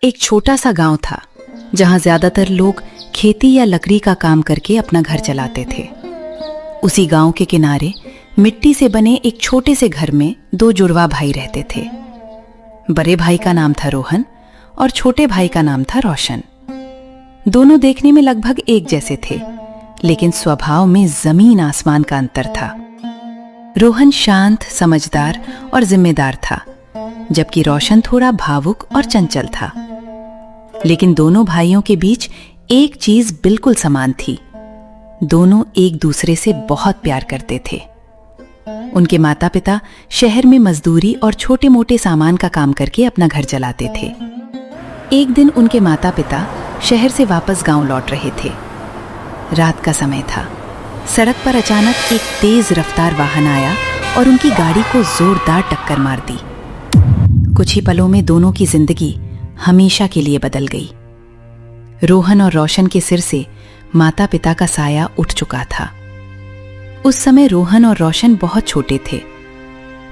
एक छोटा सा गांव था जहां ज्यादातर लोग खेती या लकड़ी का काम करके अपना घर चलाते थे। उसी गांव के किनारे मिट्टी से बने एक छोटे से घर में दो जुड़वा भाई रहते थे। बड़े भाई का नाम था रोहन और छोटे भाई का नाम था रोशन। दोनों देखने में लगभग एक जैसे थे, लेकिन स्वभाव में जमीन आसमान का अंतर था। रोहन शांत, समझदार और जिम्मेदार था, जबकि रोशन थोड़ा भावुक और चंचल था। लेकिन दोनों भाइयों के बीच एक चीज बिल्कुल समान थी। दोनों एक दूसरे से बहुत प्यार करते थे। उनके माता पिता शहर में मजदूरी और छोटे मोटे सामान का काम करके अपना घर चलाते थे। एक दिन उनके माता पिता शहर से वापस गांव लौट रहे थे। रात का समय था। सड़क पर अचानक एक तेज रफ्तार वाहन आया और उनकी गाड़ी को जोरदार टक्कर मार दी। कुछ ही पलों में दोनों की जिंदगी हमेशा के लिए बदल गई। रोहन और रोशन के सिर से माता पिता का साया उठ चुका था। उस समय रोहन और रोशन बहुत छोटे थे।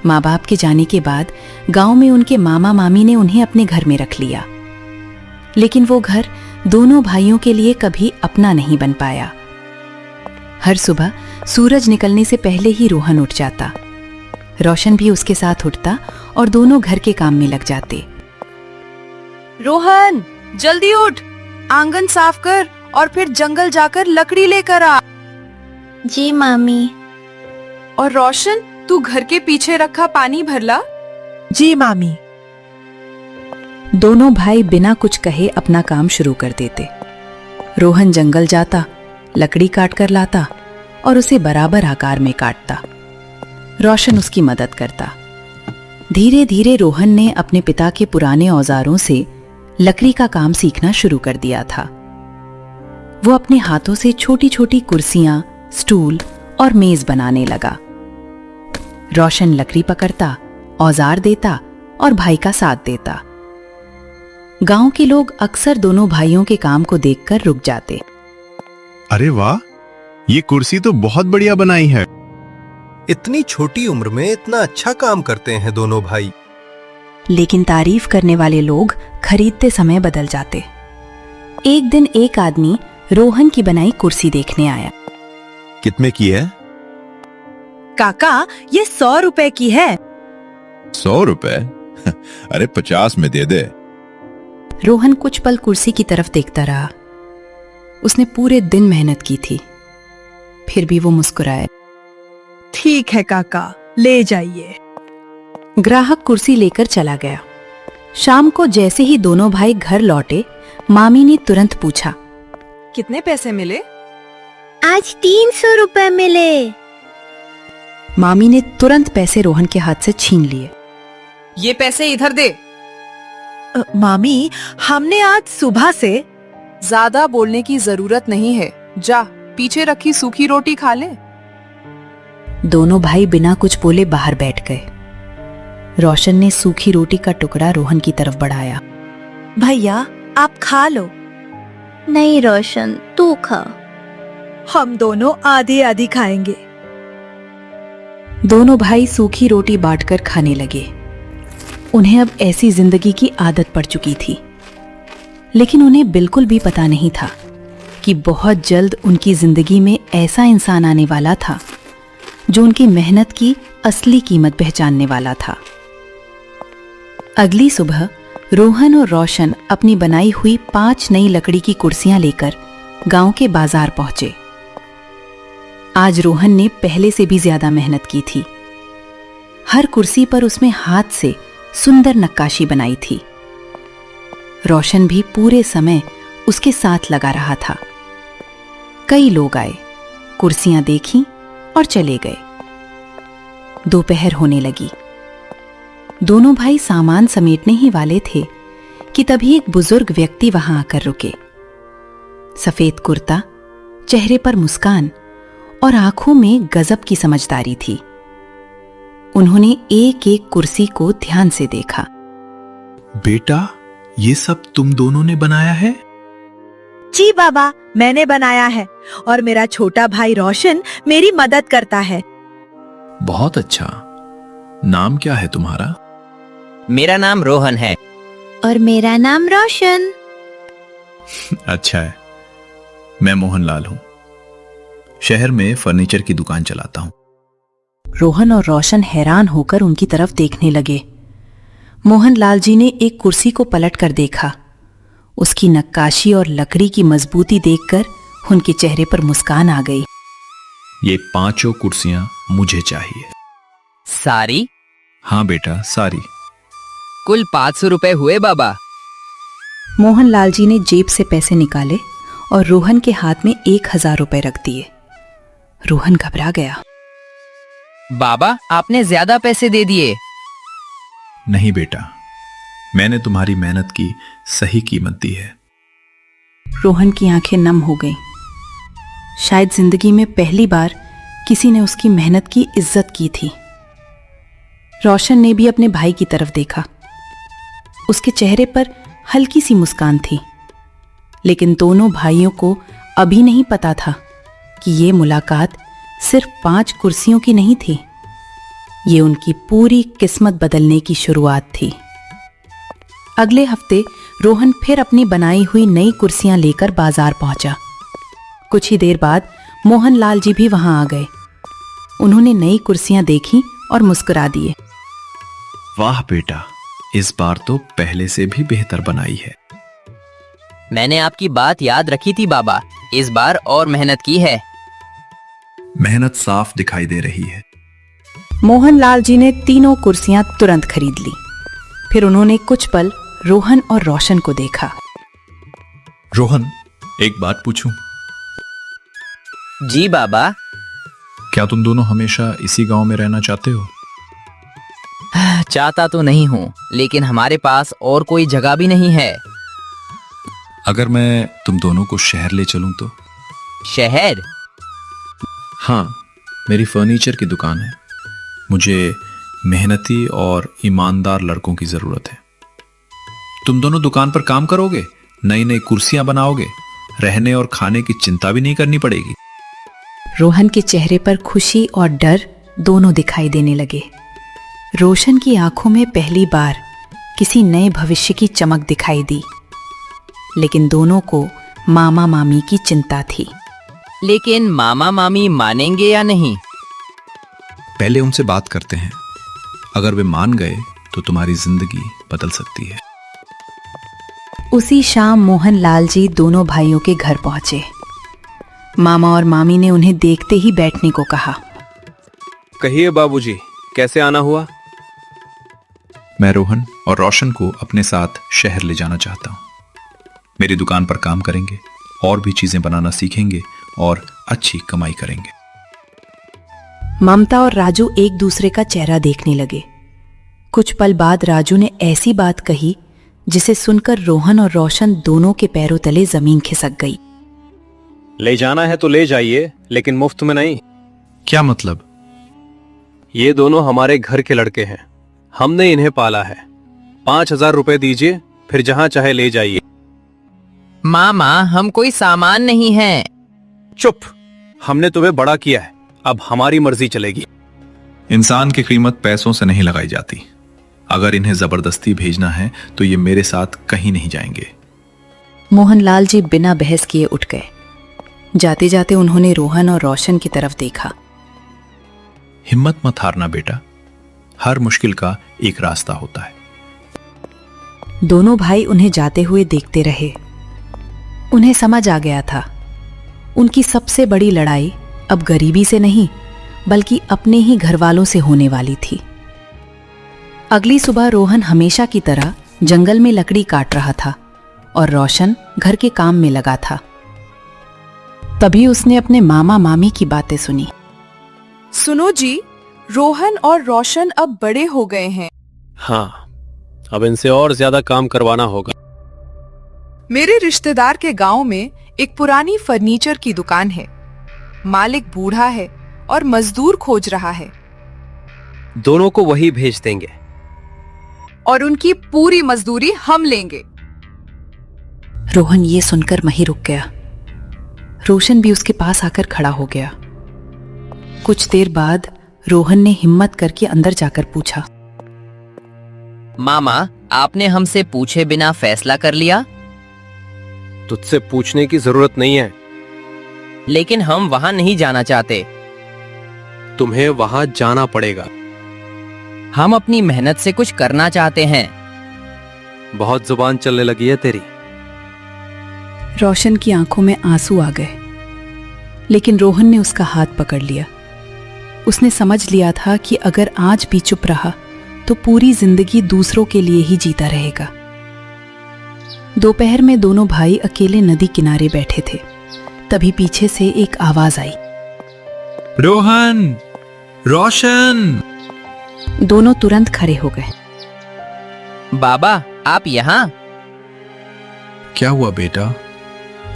माँ बाप के जाने के बाद गांव में उनके मामा मामी ने उन्हें अपने घर में रख लिया, लेकिन वो घर दोनों भाइयों के लिए कभी अपना नहीं बन पाया। हर सुबह सूरज निकलने से पहले ही रोहन उठ जाता। रोशन भी उसके साथ उठता और दोनों घर के काम में लग जाते। रोहन, जल्दी उठ, आंगन साफ कर और फिर जंगल जाकर लकड़ी लेकर आ। जी मामी। और रोशन, तू घर के पीछे रखा पानी भर ला। जी मामी। दोनों भाई बिना कुछ कहे अपना काम शुरू कर देते। रोहन जंगल जाता, लकड़ी काट कर लाता और उसे बराबर आकार में काटता। रोशन उसकी मदद करता। धीरे धीरे रोहन ने अपने पिता के पुराने औजारों से लकड़ी का काम सीखना शुरू कर दिया था। वो अपने हाथों से छोटी छोटी कुर्सियां, स्टूल और मेज बनाने लगा। रोशन लकड़ी पकड़ता, औजार देता और भाई का साथ देता। गांव के लोग अक्सर दोनों भाइयों के काम को देखकर रुक जाते। अरे वाह, ये कुर्सी तो बहुत बढ़िया बनाई है। इतनी छोटी उम्र में इतना अच्छा काम करते हैं दोनों भाई। लेकिन तारीफ करने वाले लोग खरीदते समय बदल जाते। एक दिन एक आदमी रोहन की बनाई कुर्सी देखने आया। कितने की है? काका, ये 100 रुपए की है। 100 रुपए? अरे 50 में दे दे। रोहन कुछ पल कुर्सी की तरफ देखता रहा। उसने पूरे दिन मेहनत की थी, फिर भी वो मुस्कुराए। ठीक है काका, ले जाइए। ग्राहक कुर्सी लेकर चला गया। शाम को जैसे ही दोनों भाई घर लौटे, मामी ने तुरंत पूछा, कितने पैसे मिले? आज 300 रुपए मिले। मामी ने तुरंत पैसे रोहन के हाथ से छीन लिए। ये पैसे इधर दे। मामी, हमने आज सुबह से। ज्यादा बोलने की जरूरत नहीं है, जा पीछे रखी सूखी रोटी खा ले। दोनों भाई बिना कुछ बोले बाहर बैठ गए। रोशन ने सूखी रोटी का टुकड़ा रोहन की तरफ बढ़ाया। भैया, आप खा लो। नहीं रोशन, तू खा। हम दोनों आधी आधी खाएंगे। दोनों भाई सूखी रोटी बांटकर खाने लगे। उन्हें अब ऐसी जिंदगी की आदत पड़ चुकी थी, लेकिन उन्हें बिल्कुल भी पता नहीं था कि बहुत जल्द उनकी जिंदगी में ऐसा इंसान आने वाला था जो उनकी मेहनत की असली कीमत पहचानने वाला था। अगली सुबह रोहन और रोशन अपनी बनाई हुई 5 नई लकड़ी की कुर्सियां लेकर गांव के बाजार पहुंचे। आज रोहन ने पहले से भी ज्यादा मेहनत की थी। हर कुर्सी पर उसमें हाथ से सुंदर नक्काशी बनाई थी। रोशन भी पूरे समय उसके साथ लगा रहा था। कई लोग आए, कुर्सियां देखी और चले गए। दोपहर होने लगी। दोनों भाई सामान समेटने ही वाले थे कि तभी एक बुजुर्ग व्यक्ति वहां आकर रुके। सफेद कुर्ता, चेहरे पर मुस्कान और आंखों में गजब की समझदारी थी। उन्होंने एक एक कुर्सी को ध्यान से देखा। बेटा, ये सब तुम दोनों ने बनाया है? जी बाबा, मैंने बनाया है और मेरा छोटा भाई रोशन मेरी मदद करता है। बहुत अच्छा। नाम क्या है तुम्हारा? मेरा नाम रोहन है। और मेरा नाम रोशन। अच्छा है। मैं मोहनलाल हूँ, शहर में फर्नीचर की दुकान चलाता हूँ। रोहन और रोशन हैरान होकर उनकी तरफ देखने लगे। मोहनलाल जी ने एक कुर्सी को पलट कर देखा। उसकी नक्काशी और लकड़ी की मजबूती देखकर उनके चेहरे पर मुस्कान आ गई। ये 5 कुर्सियां मुझे चाहिए। सारी? हाँ बेटा, सारी। कुल 500 रुपए हुए बाबा। मोहनलाल जी ने जेब से पैसे निकाले और रोहन के हाथ में 1000 रुपए रख दिए। रोहन घबरा गया। बाबा, आपने ज्यादा पैसे दे दिए। नहीं बेटा, मैंने तुम्हारी मेहनत की सही कीमत दी है। रोहन की आंखें नम हो गईं। शायद जिंदगी में पहली बार किसी ने उसकी मेहनत की इज्जत की थी। रोशन ने भी अपने भाई की तरफ देखा। उसके चेहरे पर हल्की सी मुस्कान थी, लेकिन दोनों भाइयों को अभी नहीं पता था कि ये मुलाकात सिर्फ 5 कुर्सियों की नहीं थी। ये उनकी पूरी किस्मत बदलने की शुरुआत थी। अगले हफ्ते रोहन फिर अपनी बनाई हुई नई कुर्सियां लेकर बाजार पहुंचा। कुछ ही देर बाद मोहनलाल जी भी वहां आ गए। उन्होंने नई कुर्सियां देखी और मुस्कुरा दिए। वाह बेटा, इस बार तो पहले से भी बेहतर बनाई है। मैंने आपकी बात याद रखी थी बाबा, इस बार और मेहनत की है। मेहनत साफ दिखाई दे रही है। मोहनलाल जी ने तीनों कुर्सियां तुरंत खरीद ली। फिर उन्होंने कुछ पल रोहन और रोशन को देखा। रोहन, एक बात पूछूं? जी बाबा। क्या तुम दोनों हमेशा इसी गांव में रहना चाहते हो? चाहता तो नहीं हूँ, लेकिन हमारे पास और कोई जगह भी नहीं है। अगर मैं तुम दोनों को शहर ले चलूं तो? शहर? हाँ, मेरी फर्नीचर की दुकान है। मुझे मेहनती और ईमानदार लड़कों की जरूरत है। तुम दोनों दुकान पर काम करोगे, नई नई कुर्सियां बनाओगे, रहने और खाने की चिंता भी नहीं करनी पड़ेगी। रोहन के चेहरे पर खुशी और डर दोनों दिखाई देने लगे। रोशन की आंखों में पहली बार किसी नए भविष्य की चमक दिखाई दी, लेकिन दोनों को मामा मामी की चिंता थी। लेकिन मामा मामी मानेंगे या नहीं? पहले उनसे बात करते हैं। अगर वे मान गए तो तुम्हारी जिंदगी बदल सकती है। उसी शाम मोहनलाल जी दोनों भाइयों के घर पहुंचे। मामा और मामी ने उन्हें देखते ही बैठने को कहा। कहिए बाबूजी, कैसे आना हुआ? मैं रोहन और रोशन को अपने साथ शहर ले जाना चाहता हूँ। मेरी दुकान पर काम करेंगे, और भी चीजें बनाना सीखेंगे और अच्छी कमाई करेंगे। ममता और राजू एक दूसरे का चेहरा देखने लगे। कुछ पल बाद राजू ने ऐसी बात कही जिसे सुनकर रोहन और रोशन दोनों के पैरों तले जमीन खिसक गई। ले जाना है तो ले जाइए, लेकिन मुफ्त में नहीं। क्या मतलब? ये दोनों हमारे घर के लड़के हैं, हमने इन्हें पाला है। 5000 रुपए दीजिए, फिर जहां चाहे ले जाइए। मामा, हम कोई सामान नहीं है। चुप, हमने तुम्हें बड़ा किया है, अब हमारी मर्जी चलेगी। इंसान की कीमत पैसों से नहीं लगाई जाती। अगर इन्हें जबरदस्ती भेजना है तो ये मेरे साथ कहीं नहीं जाएंगे। मोहनलाल जी बिना बहस किए उठ गए। जाते जाते उन्होंने रोहन और रोशन की तरफ देखा। हिम्मत मत हारना बेटा, हर मुश्किल का एक रास्ता होता है। दोनों भाई उन्हें जाते हुए देखते रहे। उन्हें समझ आ गया था, उनकी सबसे बड़ी लड़ाई अब गरीबी से नहीं, बल्कि अपने ही घर वालों से होने वाली थी। अगली सुबह रोहन हमेशा की तरह जंगल में लकड़ी काट रहा था और रोशन घर के काम में लगा था। तभी उसने अपने मामा मामी की बातें सुनी। सुनो जी, रोहन और रोशन अब बड़े हो गए हैं। हाँ, अब इनसे और ज्यादा काम करवाना होगा। मेरे रिश्तेदार के गांव में एक पुरानी फर्नीचर की दुकान है। मालिक बूढ़ा है और मजदूर खोज रहा है। दोनों को वही भेज देंगे और उनकी पूरी मजदूरी हम लेंगे। रोहन ये सुनकर वहीं रुक गया। रोशन भी उसके पास आकर खड़ा हो गया। कुछ देर बाद रोहन ने हिम्मत करके अंदर जाकर पूछा, मामा, आपने हमसे पूछे बिना फैसला कर लिया। तुझसे पूछने की जरूरत नहीं है। लेकिन हम वहां नहीं जाना चाहते। तुम्हें वहां जाना पड़ेगा। हम अपनी मेहनत से कुछ करना चाहते हैं। बहुत जुबान चलने लगी है तेरी। रोशन की आंखों में आंसू आ गए, लेकिन रोहन ने उसका हाथ पकड़ लिया। उसने समझ लिया था कि अगर आज भी चुप रहा तो पूरी जिंदगी दूसरों के लिए ही जीता रहेगा। दोपहर में दोनों भाई अकेले नदी किनारे बैठे थे। तभी पीछे से एक आवाज आई, रोहन, रोशन। दोनों तुरंत खड़े हो गए। बाबा, आप यहाँ? क्या हुआ बेटा?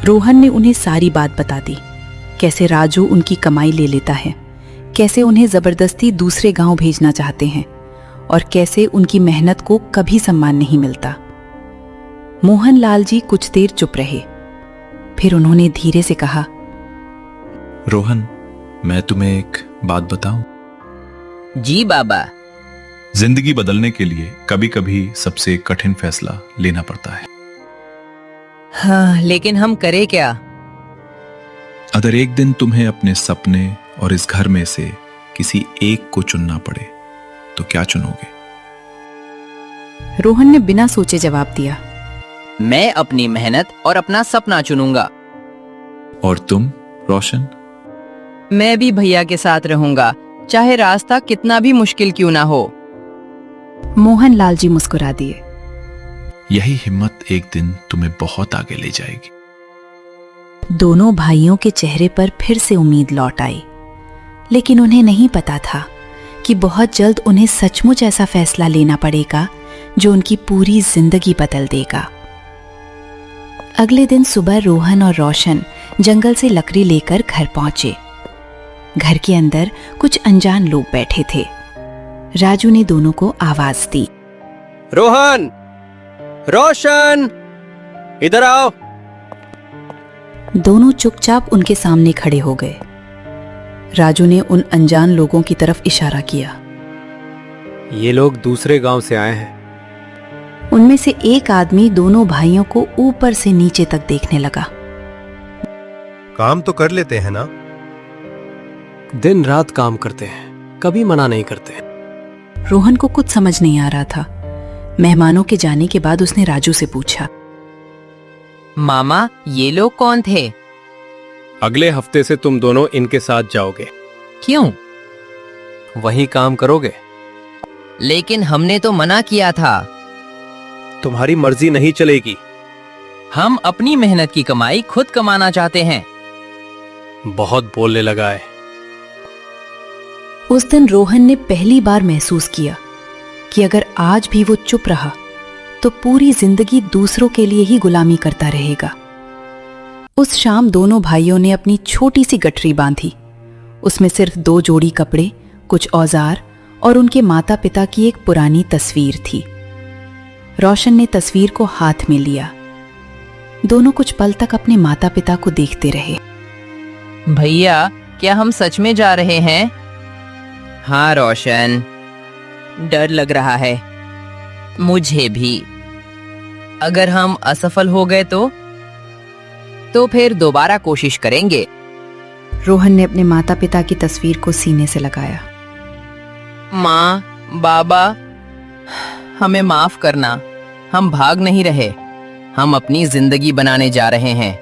रोहन ने उन्हें सारी बात बता दी, कैसे राजू उनकी कमाई ले लेता है, कैसे उन्हें जबरदस्ती दूसरे गांव भेजना चाहते हैं और कैसे उनकी मेहनत को कभी सम्मान नहीं मिलता। मोहन लाल जी कुछ देर चुप रहे, फिर उन्होंने धीरे से कहा, रोहन, मैं तुम्हें एक बात बताऊं? जी बाबा। जिंदगी बदलने के लिए कभी कभी सबसे कठिन फैसला लेना पड़ता है। हाँ, लेकिन हम करें क्या? अगर एक दिन तुम्हें अपने सपने और इस घर में से किसी एक को चुनना पड़े तो क्या चुनोगे? रोहन ने बिना सोचे जवाब दिया, मैं अपनी मेहनत और अपना सपना चुनूंगा। और तुम, रोशन? मैं भी भैया के साथ रहूंगा, चाहे रास्ता कितना भी मुश्किल क्यों ना हो। मोहन लाल जी मुस्कुरा दिए। यही हिम्मत एक दिन तुम्हें बहुत आगे ले जाएगी। दोनों भाइयों के चेहरे पर फिर से उम्मीद लौट आई, लेकिन उन्हें नहीं पता था कि बहुत जल्द उन्हें सचमुच ऐसा फैसला लेना पड़ेगा जो उनकी पूरी जिंदगी बदल देगा। अगले दिन सुबह रोहन और रोशन जंगल से लकड़ी लेकर घर पहुंचे। घर के अंदर कुछ अनजान लोग बैठे थे। राजू ने दोनों को आवाज दी, रोहन, रोशन, इधर आओ। दोनों चुपचाप उनके सामने खड़े हो गए। राजू ने उन अनजान लोगों की तरफ इशारा किया। ये लोग दूसरे गांव से आए हैं। उनमें से एक आदमी दोनों भाइयों को ऊपर से नीचे तक देखने लगा। काम तो कर लेते हैं ना? दिन रात काम करते हैं, कभी मना नहीं करते। रोहन को कुछ समझ नहीं आ रहा था। मेहमानों के जाने के बाद उसने राजू से पूछा, मामा, ये लोग कौन थे? अगले हफ्ते से तुम दोनों इनके साथ जाओगे। क्यों? वही काम करोगे। लेकिन हमने तो मना किया था। तुम्हारी मर्जी नहीं चलेगी। हम अपनी मेहनत की कमाई खुद कमाना चाहते हैं। बहुत बोलने लगा है। उस दिन रोहन ने पहली बार महसूस किया कि अगर आज भी वो चुप रहा तो पूरी जिंदगी दूसरों के लिए ही गुलामी करता रहेगा। उस शाम दोनों भाइयों ने अपनी छोटी सी गठरी बांधी। उसमें सिर्फ 2 जोड़ी कपड़े, कुछ औजार और उनके माता पिता की एक पुरानी तस्वीर थी। रोशन ने तस्वीर को हाथ में लिया। दोनों कुछ पल तक अपने माता पिता को देखते रहे। भैया, क्या हम सच में जा रहे हैं? हाँ रोशन, डर लग रहा है। मुझे भी। अगर हम असफल हो गए तो फिर दोबारा कोशिश करेंगे। रोहन ने अपने माता पिता की तस्वीर को सीने से लगाया। माँ, बाबा, हमें माफ करना। हम भाग नहीं रहे, हम अपनी जिंदगी बनाने जा रहे हैं।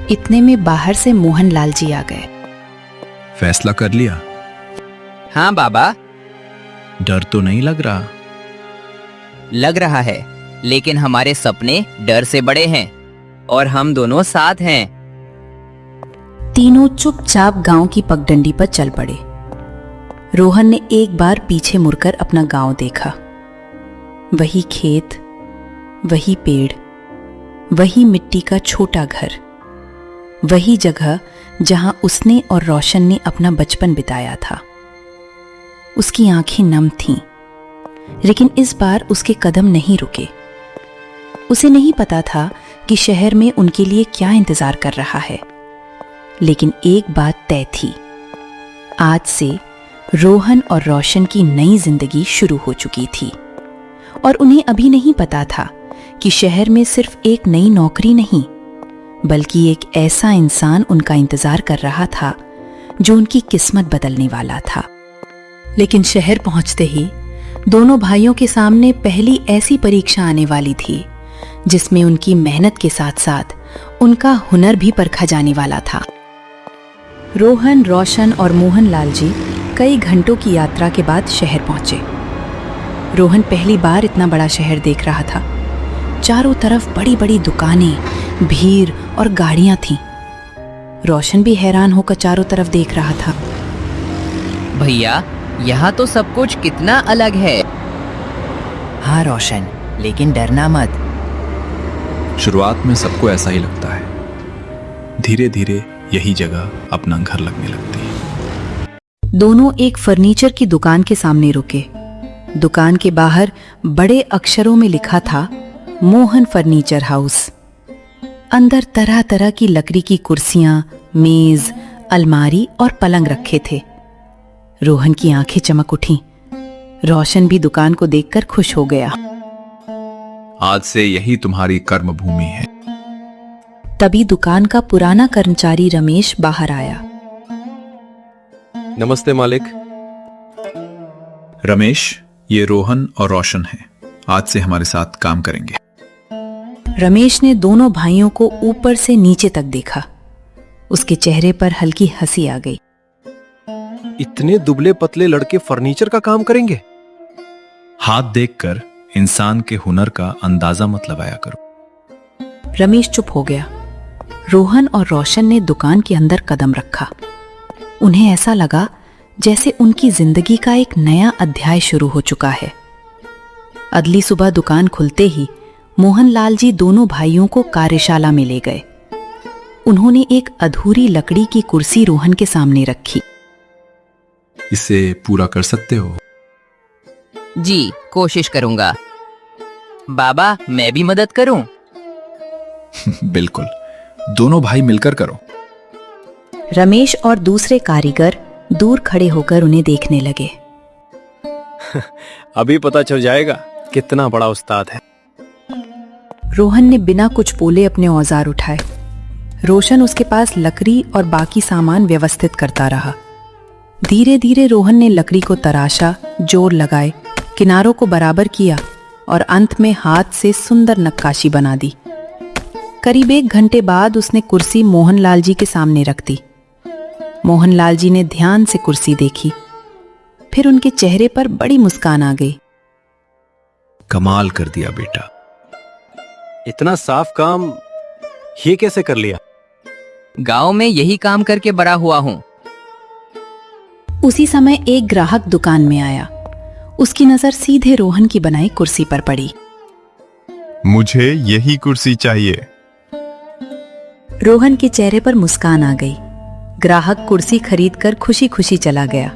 इतने में बाहर से मोहन लाल जी आ गए। फैसला कर लिया? हाँ बाबा। डर तो नहीं लग रहा? लग रहा है, लेकिन हमारे सपने डर से बड़े हैं और हम दोनों साथ हैं। तीनों चुपचाप गांव की पगडंडी पर चल पड़े। रोहन ने एक बार पीछे मुड़कर अपना गांव देखा। वही खेत, वही पेड़, वही मिट्टी का छोटा घर, वही जगह जहां उसने और रोशन ने अपना बचपन बिताया था। उसकी आंखें नम थीं, लेकिन इस बार उसके कदम नहीं रुके। उसे नहीं पता था कि शहर में उनके लिए क्या इंतजार कर रहा है, लेकिन एक बात तय थी, आज से रोहन और रोशन की नई जिंदगी शुरू हो चुकी थी और उन्हें अभी नहीं पता था कि शहर में सिर्फ एक नई नौकरी नहीं, बल्कि एक ऐसा इंसान उनका इंतजार कर रहा था जो उनकी किस्मत बदलने वाला था। लेकिन शहर पहुंचते ही दोनों भाइयों के सामने पहली ऐसी परीक्षा आने वाली थी जिसमें उनकी मेहनत के साथ साथ उनका हुनर भी परखा जाने वाला था। रोहन, रोशन और मोहन लाल जी कई घंटों की यात्रा के बाद शहर पहुंचे। रोहन पहली बार इतना बड़ा शहर देख रहा था। चारों तरफ बड़ी बड़ी दुकानें, भीड़ और गाड़ियां थीं। रोशन भी हैरान होकर चारों तरफ देख रहा था। भैया, यहाँ तो सब कुछ कितना अलग है। हाँ रोशन, लेकिन डरना मत। शुरुआत में सबको ऐसा ही लगता है, धीरे धीरे यही जगह अपना घर लगने लगती है। दोनों एक फर्नीचर की दुकान के सामने रुके। दुकान के बाहर बड़े अक्षरों में लिखा था मोहन फर्नीचर हाउस। अंदर तरह तरह की लकड़ी की कुर्सियां, मेज, अलमारी और पलंग रखे थे। रोहन की आंखें चमक उठीं। रोशन भी दुकान को देखकर खुश हो गया। आज से यही तुम्हारी कर्म भूमि है। तभी दुकान का पुराना कर्मचारी रमेश बाहर आया। नमस्ते मालिक। रमेश, ये रोहन और रोशन हैं। आज से हमारे साथ काम करेंगे। रमेश ने दोनों भाइयों को ऊपर से नीचे तक देखा। उसके चेहरे पर हल्की हंसी आ गई। इतने दुबले पतले लड़के फर्नीचर का काम करेंगे? हाथ देखकर इंसान के हुनर का अंदाजा मत लगाया करो। रमेश चुप हो गया। रोहन और रोशन ने दुकान के अंदर कदम रखा। उन्हें ऐसा लगा जैसे उनकी जिंदगी का एक नया अध्याय शुरू हो चुका है। अगली सुबह दुकान खुलते ही मोहन लाल जी दोनों भाइयों को कार्यशाला में ले गए। उन्होंने एक अधूरी लकड़ी की कुर्सी रोहन के सामने रखी। इसे पूरा कर सकते हो? जी, कोशिश करूंगा। बाबा, मैं भी मदद करूं? बिल्कुल, दोनों भाई मिलकर करो। रमेश और दूसरे कारीगर दूर खड़े होकर उन्हें देखने लगे। अभी पता चल जाएगा कितना बड़ा उस्ताद है। रोहन ने बिना कुछ बोले अपने औजार उठाए। रोशन उसके पास लकड़ी और बाकी सामान व्यवस्थित करता रहा। धीरे धीरे रोहन ने लकड़ी को तराशा, जोर लगाए, किनारों को बराबर किया और अंत में हाथ से सुंदर नक्काशी बना दी। करीब 1 घंटे बाद उसने कुर्सी मोहन लाल जी के सामने रख दी। मोहन लाल जी ने ध्यान से कुर्सी देखी। फिर उनके चेहरे पर बड़ी मुस्कान आ गई। कमाल कर दिया बेटा। इतना साफ काम ये कैसे कर लिया? गांव में यही काम करके बड़ा हुआ हूं। उसी समय एक ग्राहक दुकान में आया। उसकी नजर सीधे रोहन की बनाई कुर्सी पर पड़ी। मुझे यही कुर्सी चाहिए। रोहन के चेहरे पर मुस्कान आ गई। ग्राहक कुर्सी खरीदकर खुशी खुशी चला गया।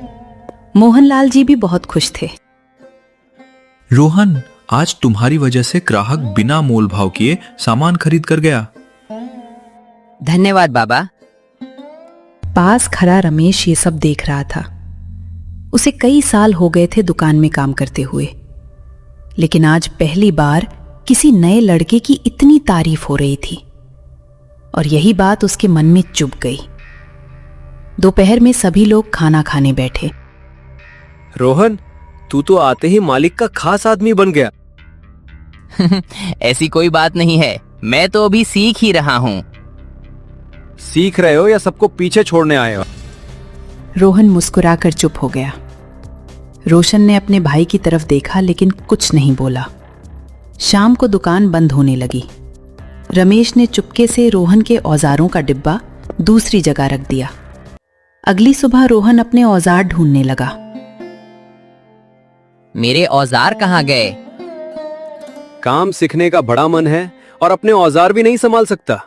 मोहनलाल जी भी बहुत खुश थे। रोहन, आज तुम्हारी वजह से ग्राहक बिना मोल भाव किए सामान खरीद कर गया। धन्यवाद बाबा। पास खड़ा रमेश ये सब देख रहा था। उसे कई साल हो गए थे दुकान में काम करते हुए, लेकिन आज पहली बार किसी नए लड़के की इतनी तारीफ हो रही थी और यही बात उसके मन में चुभ गई। दोपहर में सभी लोग खाना खाने बैठे। रोहन, तू तो आते ही मालिक का खास आदमी बन गया। ऐसी कोई बात नहीं है, मैं तो अभी सीख ही रहा हूं। सीख रहे हो या सबको पीछे छोड़ने आए हो? रोहन मुस्कुराकर चुप हो गया। रोशन ने अपने भाई की तरफ देखा लेकिन कुछ नहीं बोला। शाम को दुकान बंद होने लगी। रमेश ने चुपके से रोहन के औजारों का डिब्बा दूसरी जगह रख दिया। अगली सुबह रोहन अपने औजार ढूंढने लगा। मेरे औजार कहाँ गए? काम सीखने का बड़ा मन है और अपने औजार भी नहीं संभाल सकता।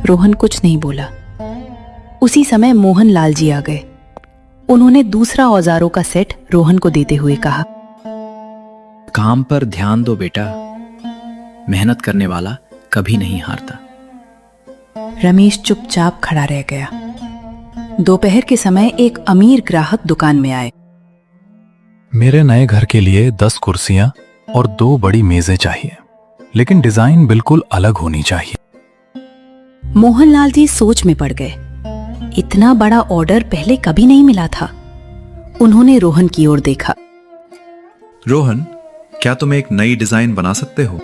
रोहन कुछ नहीं बोला। उसी समय मोहन लाल जी आ गए। उन्होंने दूसरा औजारों का सेट रोहन को देते हुए कहा, काम पर ध्यान दो बेटा, मेहनत करने वाला कभी नहीं हारता। रमेश चुपचाप खड़ा रह गया। दोपहर के समय एक अमीर ग्राहक दुकान में आए। मेरे नए घर के लिए 10 कुर्सियां और 2 बड़ी मेजें चाहिए, लेकिन डिजाइन बिल्कुल अलग होनी चाहिए। मोहनलाल जी सोच में पड़ गए। इतना बड़ा ऑर्डर पहले कभी नहीं मिला था। उन्होंने रोहन की ओर देखा। रोहन, क्या तुम एक नई डिजाइन बना सकते हो?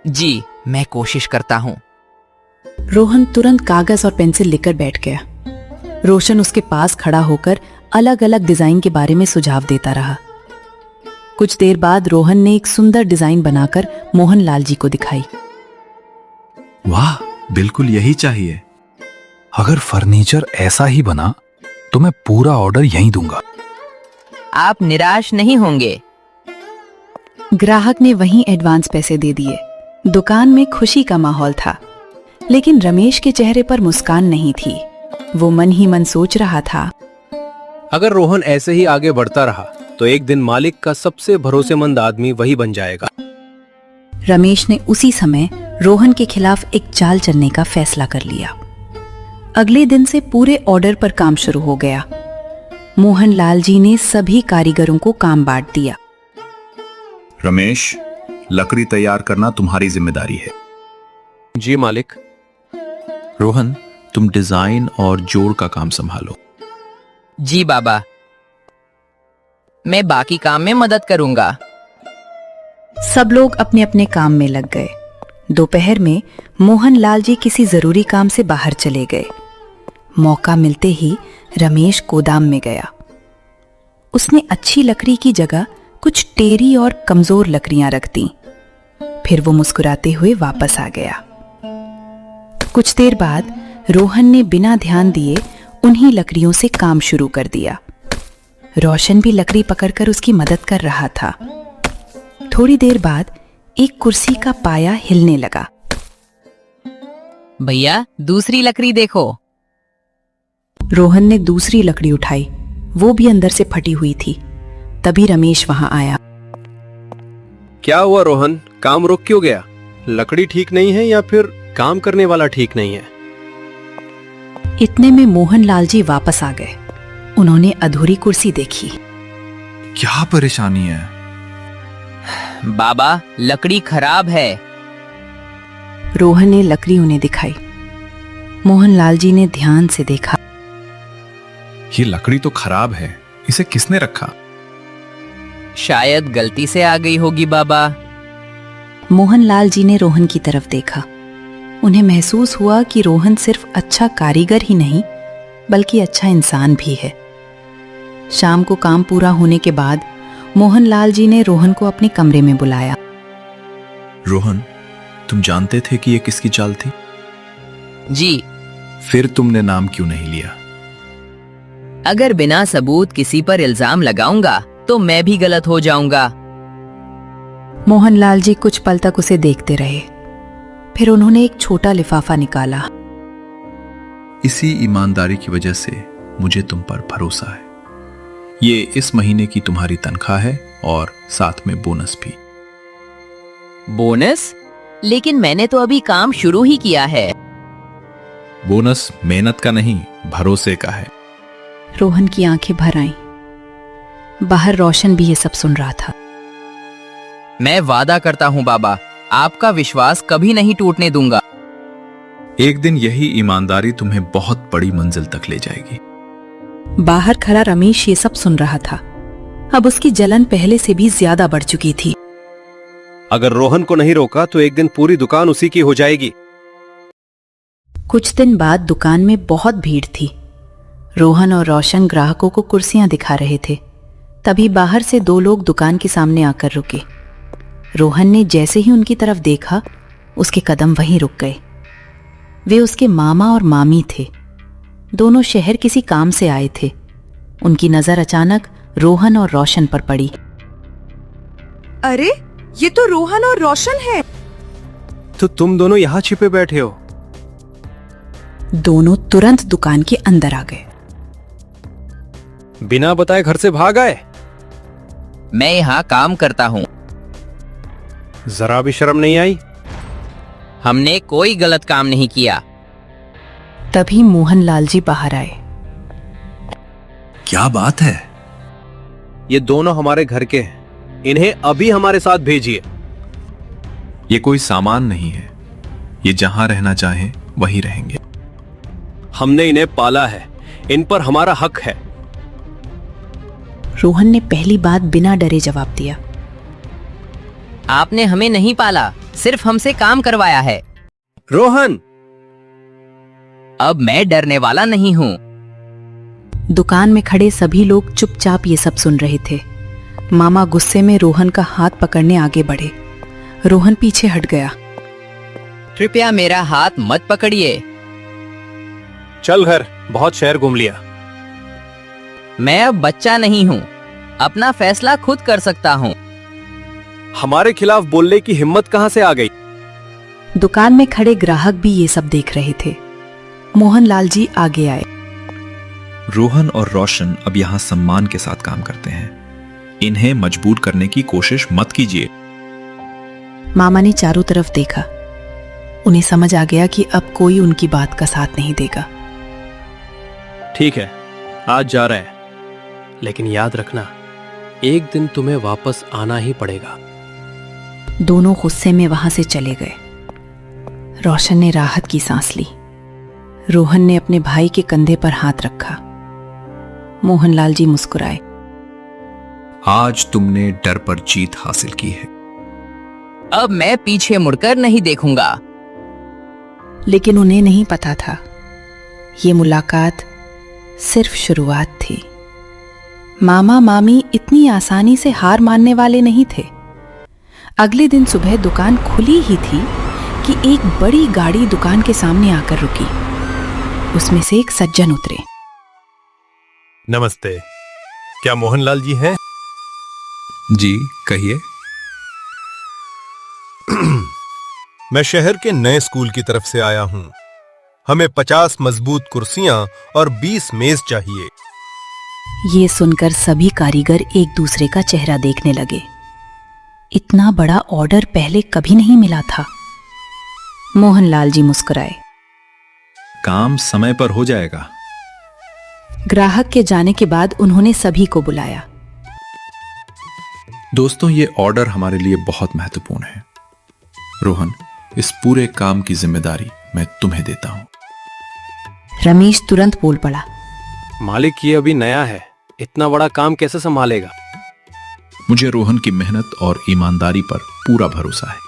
जी, मैं कोशिश करता हूँ। रोहन तुरंत कागज और पेंसिल लेकर बैठ गया। रोशन उसके पास खड़ा होकर अलग अलग डिजाइन के बारे में सुझाव देता रहा। कुछ देर बाद रोहन ने एक सुंदर डिजाइन बनाकर मोहनलाल जी को दिखाई। वाह, बिल्कुल यही चाहिए। अगर फर्नीचर ऐसा ही बना तो मैं पूरा ऑर्डर यहीं दूंगा। आप निराश नहीं होंगे। ग्राहक ने वहीं एडवांस पैसे दे दिए। दुकान में खुशी का माहौल था, लेकिन रमेश के चेहरे पर मुस्कान नहीं थी। वो मन ही मन सोच रहा था, अगर रोहन ऐसे ही आगे बढ़ता रहा तो एक दिन मालिक का सबसे भरोसेमंद आदमी वही बन जाएगा। रमेश ने उसी समय रोहन के खिलाफ एक चाल चलने का फैसला कर लिया। अगले दिन से पूरे ऑर्डर पर काम शुरू हो गया। मोहनलाल जी ने सभी कारीगरों को काम बांट दिया। रमेश, लकड़ी तैयार करना तुम्हारी जिम्मेदारी है। जी मालिक। रोहन, तुम डिजाइन और जोड़ का काम संभालो। जी बाबा, मैं बाकी काम में मदद करूंगा। सब लोग अपने अपने काम में लग गए। दोपहर में मोहनलाल जी किसी जरूरी काम से बाहर चले गए। मौका मिलते ही रमेश गोदाम में गया। उसने अच्छी लकड़ी की जगह कुछ टेरी और कमजोर लकड़ियां रख दी। फिर वो मुस्कुराते हुए वापस आ गया। कुछ देर बाद रोहन ने बिना ध्यान दिए उन्हीं लकड़ियों से काम शुरू कर दिया। रोशन भी लकड़ी पकड़कर उसकी मदद कर रहा था। थोड़ी देर बाद एक कुर्सी का पाया हिलने लगा। भैया, दूसरी लकड़ी देखो। रोहन ने दूसरी लकड़ी उठाई। वो भी अंदर से फटी हुई थी। तभी रमेश वहां आया। क्या हुआ रोहन, काम रुक क्यों गया? लकड़ी ठीक नहीं है या फिर काम करने वाला ठीक नहीं है? इतने में मोहनलाल जी वापस आ गए। उन्होंने अधूरी कुर्सी देखी। क्या परेशानी है? बाबा, लकड़ी खराब है। रोहन ने लकड़ी उन्हें दिखाई। मोहनलाल जी ने ध्यान से देखा। ये लकड़ी तो खराब है, इसे किसने रखा? शायद गलती से आ गई होगी बाबा। मोहनलाल जी ने रोहन की तरफ देखा। उन्हें महसूस हुआ कि रोहन सिर्फ अच्छा कारीगर ही नहीं, बल्कि अच्छा इंसान भी है। शाम को काम पूरा होने के बाद मोहनलाल जी ने रोहन को अपने कमरे में बुलाया। रोहन, तुम जानते थे कि ये किसकी चाल थी? जी। फिर तुमने नाम क्यों नहीं लिया? अगर बिना सबूत किसी पर इल्जाम लगाऊंगा तो मैं भी गलत हो जाऊंगा। मोहनलाल जी कुछ पल तक उसे देखते रहे। फिर उन्होंने एक छोटा लिफाफा निकाला। इसी ईमानदारी की वजह से मुझे तुम पर भरोसा है। ये इस महीने की तुम्हारी तनख्वाह है और साथ में बोनस भी। बोनस? लेकिन मैंने तो अभी काम शुरू ही किया है। बोनस मेहनत का नहीं, भरोसे का है। रोहन की आंखें भर आईं। बाहर रोशन भी ये सब सुन रहा था। मैं वादा करता हूँ बाबा, आपका विश्वास कभी नहीं टूटने दूंगा। एक दिन यही ईमानदारी तुम्हें बहुत बड़ी मंजिल तक ले जाएगी। बाहर खड़ा रमेश ये सब सुन रहा था। अब उसकी जलन पहले से भी ज्यादा बढ़ चुकी थी। अगर रोहन को नहीं रोका तो एक दिन पूरी दुकान उसी की हो जाएगी। कुछ दिन बाद दुकान में बहुत भीड़ थी। रोहन और रोशन ग्राहकों को कुर्सियां दिखा रहे थे। तभी बाहर से 2 लोग दुकान के सामने आकर रुके। रोहन ने जैसे ही उनकी तरफ देखा, उसके कदम वहीं रुक गए। वे उसके मामा और मामी थे। दोनों शहर किसी काम से आए थे। उनकी नजर अचानक रोहन और रोशन पर पड़ी। अरे, ये तो रोहन और रोशन है। तो तुम दोनों यहाँ छिपे बैठे हो? दोनों तुरंत दुकान के अंदर आ गए। बिना बताए घर से भाग आए? मैं यहाँ काम करता हूँ। जरा भी शर्म नहीं आई? हमने कोई गलत काम नहीं किया। तभी मोहनलाल जी बाहर आए। क्या बात है? ये दोनों हमारे घर के हैं। इन्हें अभी हमारे साथ भेजिए। ये कोई सामान नहीं है, ये जहां रहना चाहे वहीं रहेंगे। हमने इन्हें पाला है, इन पर हमारा हक है। रोहन ने पहली बात बिना डरे जवाब दिया। आपने हमें नहीं पाला, सिर्फ हमसे काम करवाया है। रोहन, अब मैं डरने वाला नहीं हूँ। दुकान में खड़े सभी लोग चुपचाप ये सब सुन रहे थे। मामा गुस्से में रोहन का हाथ पकड़ने आगे बढ़े। रोहन पीछे हट गया। कृपया मेरा हाथ मत पकड़िए। चल घर, बहुत शहर घूम लिया। मैं अब बच्चा नहीं हूँ, अपना फैसला खुद कर सकता हूँ। हमारे खिलाफ बोलने की हिम्मत कहां से आ गई? दुकान में खड़े ग्राहक भी ये सब देख रहे थे। मोहनलाल जी आगे आए। रोहन और रोशन अब यहां सम्मान के साथ काम करते हैं। इन्हें मजबूर करने की कोशिश मत कीजिए। मामा ने चारों तरफ देखा। उन्हें समझ आ गया कि अब कोई उनकी बात का साथ नहीं देगा। ठीक है, आज जा रहे हैं, लेकिन याद रखना, एक दिन तुम्हें वापस आना ही पड़ेगा। दोनों गुस्से में वहां से चले गए। रोशन ने राहत की सांस ली। रोहन ने अपने भाई के कंधे पर हाथ रखा। मोहनलाल जी मुस्कुराए। आज तुमने डर पर जीत हासिल की है। अब मैं पीछे मुड़कर नहीं देखूंगा। लेकिन उन्हें नहीं पता था, ये मुलाकात सिर्फ शुरुआत थी। मामा मामी इतनी आसानी से हार मानने वाले नहीं थे। अगले दिन सुबह दुकान खुली ही थी कि एक बड़ी गाड़ी दुकान के सामने आकर रुकी। उसमें से एक सज्जन उतरे। नमस्ते, क्या मोहनलाल जी हैं? जी कहिए। मैं शहर के नए स्कूल की तरफ से आया हूं। हमें 50 मजबूत कुर्सियां और 20 मेज चाहिए। ये सुनकर सभी कारीगर एक दूसरे का चेहरा देखने लगे। इतना बड़ा ऑर्डर पहले कभी नहीं मिला था। मोहनलाल जी मुस्कुराए। काम समय पर हो जाएगा। ग्राहक के जाने के बाद उन्होंने सभी को बुलाया। दोस्तों, ये ऑर्डर हमारे लिए बहुत महत्वपूर्ण है। रोहन, इस पूरे काम की जिम्मेदारी मैं तुम्हें देता हूं। रमेश तुरंत बोल पड़ा। मालिक, ये अभी नया है, इतना बड़ा काम कैसे संभालेगा? मुझे रोहन की मेहनत और ईमानदारी पर पूरा भरोसा है।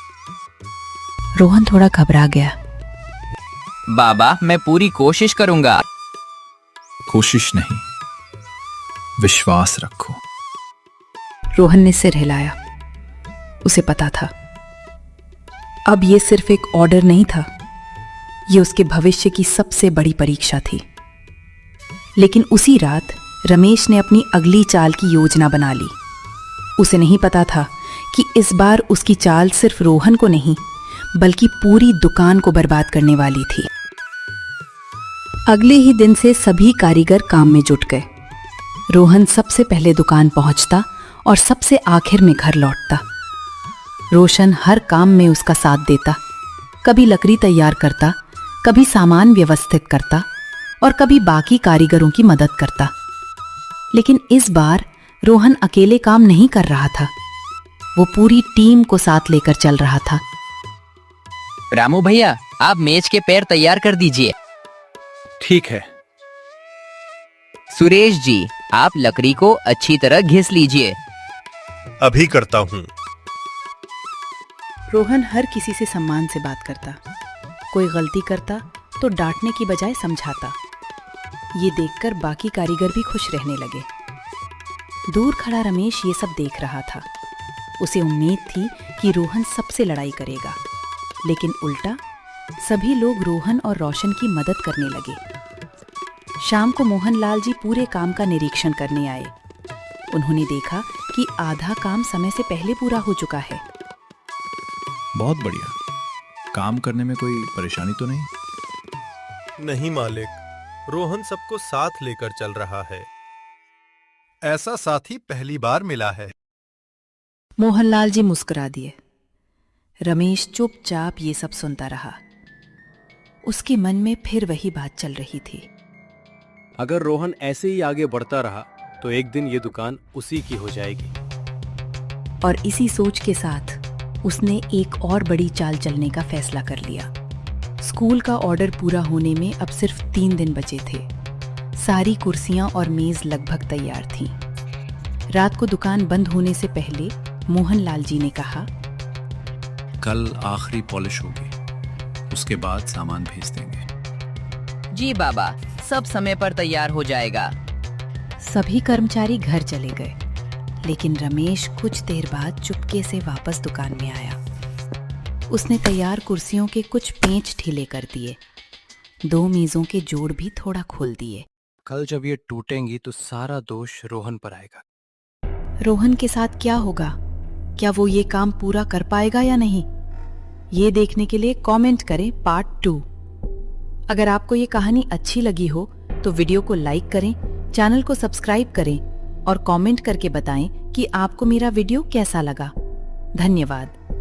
रोहन थोड़ा घबरा गया। बाबा, मैं पूरी कोशिश करूंगा। कोशिश नहीं, विश्वास रखो। रोहन ने सिर हिलाया। उसे पता था, अब ये सिर्फ एक ऑर्डर नहीं था, ये उसके भविष्य की सबसे बड़ी परीक्षा थी। लेकिन उसी रात रमेश ने अपनी अगली चाल की योजना बना ली। उसे नहीं पता था कि इस बार उसकी चाल सिर्फ रोहन को नहीं, बल्कि पूरी दुकान को बर्बाद करने वाली थी। अगले ही दिन से सभी कारीगर काम में जुट गए। रोहन सबसे पहले दुकान पहुंचता और सबसे आखिर में घर लौटता। रोशन हर काम में उसका साथ देता। कभी लकड़ी तैयार करता, कभी सामान व्यवस्थित करता और कभी बाकी कारीगरों की मदद करता। लेकिन इस बार रोहन अकेले काम नहीं कर रहा था, वो पूरी टीम को साथ लेकर चल रहा था। रामू भैया, आप मेज के पैर तैयार कर दीजिए। ठीक है। सुरेश जी, आप लकड़ी को अच्छी तरह घिस लीजिए। अभी करता हूं। रोहन हर किसी से सम्मान से बात करता। कोई गलती करता तो डांटने की बजाय समझाता। ये देखकर बाकी कारीगर भी खुश रहने लगे। दूर खड़ा रमेश ये सब देख रहा था। उसे उम्मीद थी कि रोहन सबसे लड़ाई करेगा, लेकिन उल्टा सभी लोग रोहन और रोशन की मदद करने लगे। शाम को मोहनलाल जी पूरे काम का निरीक्षण करने आए। उन्होंने देखा कि आधा काम समय से पहले पूरा हो चुका है। बहुत बढ़िया। काम करने में कोई परेशानी तो नहीं? नहीं मालिक, रोहन सबको साथ लेकर चल रहा है। ऐसा साथी पहली बार मिला है। मोहनलाल जी मुस्कुरा दिए। रमेश चुपचाप ये सब सुनता रहा। उसके मन में फिर वही बात चल रही थी। अगर रोहन ऐसे ही आगे बढ़ता रहा तो एक दिन ये दुकान उसी की हो जाएगी। और इसी सोच के साथ उसने एक और बड़ी चाल चलने का फैसला कर लिया। स्कूल का ऑर्डर पूरा होने में अब सिर्फ 3 दिन बचे थे। सारी कुर्सियां और मेज लगभग तैयार थीं। रात को दुकान बंद होने से पहले मोहन लाल जी ने कहा, कल आखिरी पॉलिश होगी, उसके बाद सामान भेज देंगे। जी बाबा, सब समय पर तैयार हो जाएगा। सभी कर्मचारी घर चले गए, लेकिन रमेश कुछ देर बाद चुपके से वापस दुकान में आया। उसने तैयार कुर्सियों के कुछ पेंच ढीले कर दिए, 2 मेजों के जोड़ भी थोड़ा खोल दिए। कल जब ये टूटेंगी तो सारा दोष रोहन पर आएगा। रोहन के साथ क्या होगा? क्या वो ये काम पूरा कर पाएगा या नहीं? ये देखने के लिए कमेंट करें पार्ट 2। अगर आपको ये कहानी अच्छी लगी हो तो वीडियो को लाइक करें, चैनल को सब्सक्राइब करें और कमेंट करके बताएं कि आपको मेरा वीडियो कैसा लगा। धन्यवाद।